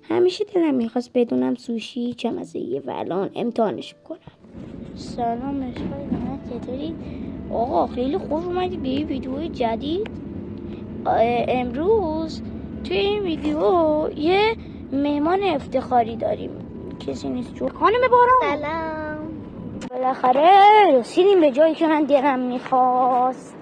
همیشه دلم میخواست بدونم سوشی چه مزه‌ایه و الان امتحانش میکنم. سلام اشکال من چطوری؟ آقا خیلی خوش اومدید به یه ویدیو جدید. امروز توی این ویدیو یه مهمان افتخاری داریم. کسی نیست جو خانم باران. سلام. بالاخره رسیدیم به جایی که من دلم میخواست.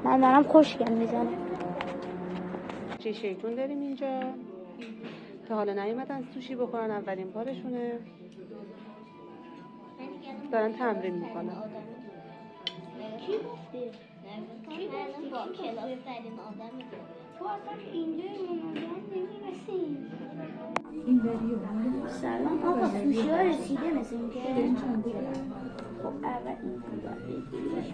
من دارم خوشگل میزنم. چه شیطون داریم اینجا تا حالا نیومدن سوشی بخورن، اولین بارشونه، دارن تمرین میکنن. کی گفته؟ کی گفته؟ با کلاس داریم آدم تو اصلا اینجا مونان نمیرسیم. این وریو سلام آقا، سوشی ها رسیده مثل این که خب اول این رو باید بگیریش.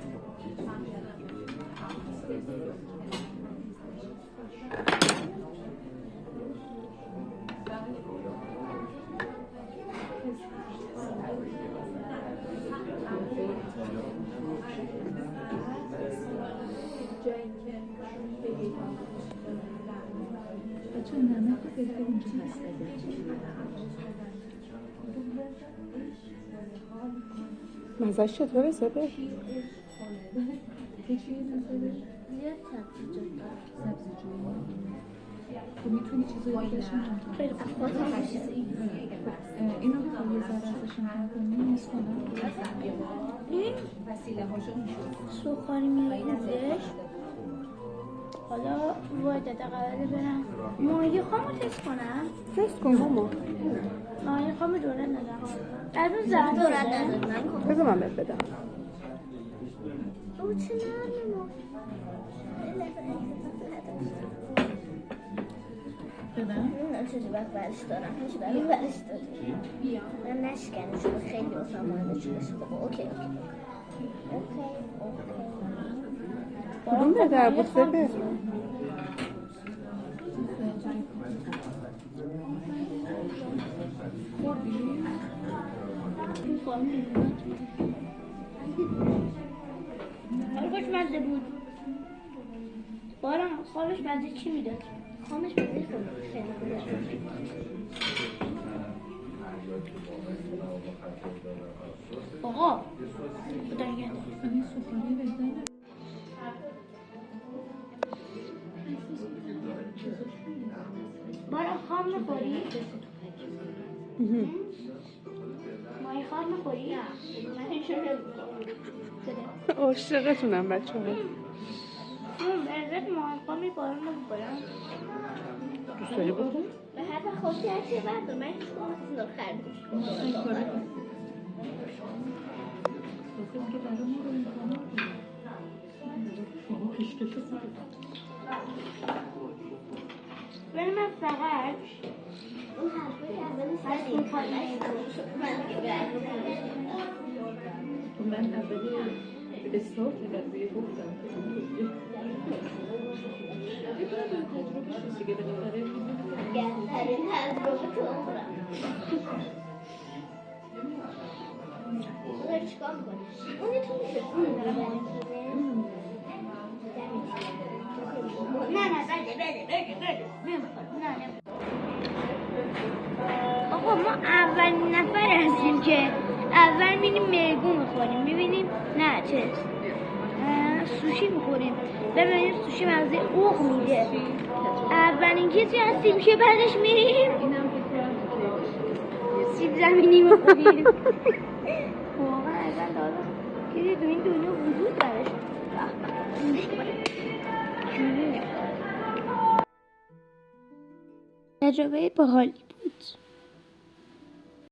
بچه نمک رو بذار اینجا هست مزهش چطوره سبه؟ چیه نظره؟ زیاد سبزیجات داره. سبزیجویی تو میتونی چیزایی بشن خیلی خوب اینو بخواه یه ذره ازش امتحان کنی نیست کنم این سوخاری میریزش. حالا باید قراره برم ماهی خامو تست کنم. تست کن ماما. ماهی خامو دورت ندم. از اون زرد دورت ندارم. بذار من بهت بدم. او چه نرمه. بدم؟ من چجوری باید برش دارم. همیشه برای برش دارم. من نشکنم شده خیلی بسام مانده شده شده. اوکی. کدوم بهتر بود سبه؟ خوشمزه بود. بارم خالش مزه چی میداد؟ خامش بزرگ خیلی خیلی آقا خدا نگهدار. این سوخاری بهتره؟ بارم خام میخوری؟ ماهی خام میخوری؟ من این شده عاشقتونم بچه ها. مرزت ماهی خامی بارم نمیخورم. دوست داری بخور؟ به هر خوشی هرچی برد من هیچ کنم از خرد بخور که برای ما رو امتحان کنی بابا پیشکش ولی من فقط اون حرفه که اولی سردیم من دیگه من اولی استارت قضیه گفتم یه کنم به تجربه شد دیگه بالاخره گرمترین تجربه تو عمرم داری چیکار میکنی؟ اونی تو میشه نه بده نمیخواد. نه آقا ما اولین نفر هستیم که اول میریم میگو میخوریم. میبینیم نه چه سوشی میخوریم. ببینیم سوشی مزه اوغ میده. اولین کسی هستیم که بعدش میریم سیب زمینی میخوریم. واقعا اصلا دادا کسی تو این دنیا وجود درش تجربه باحالی.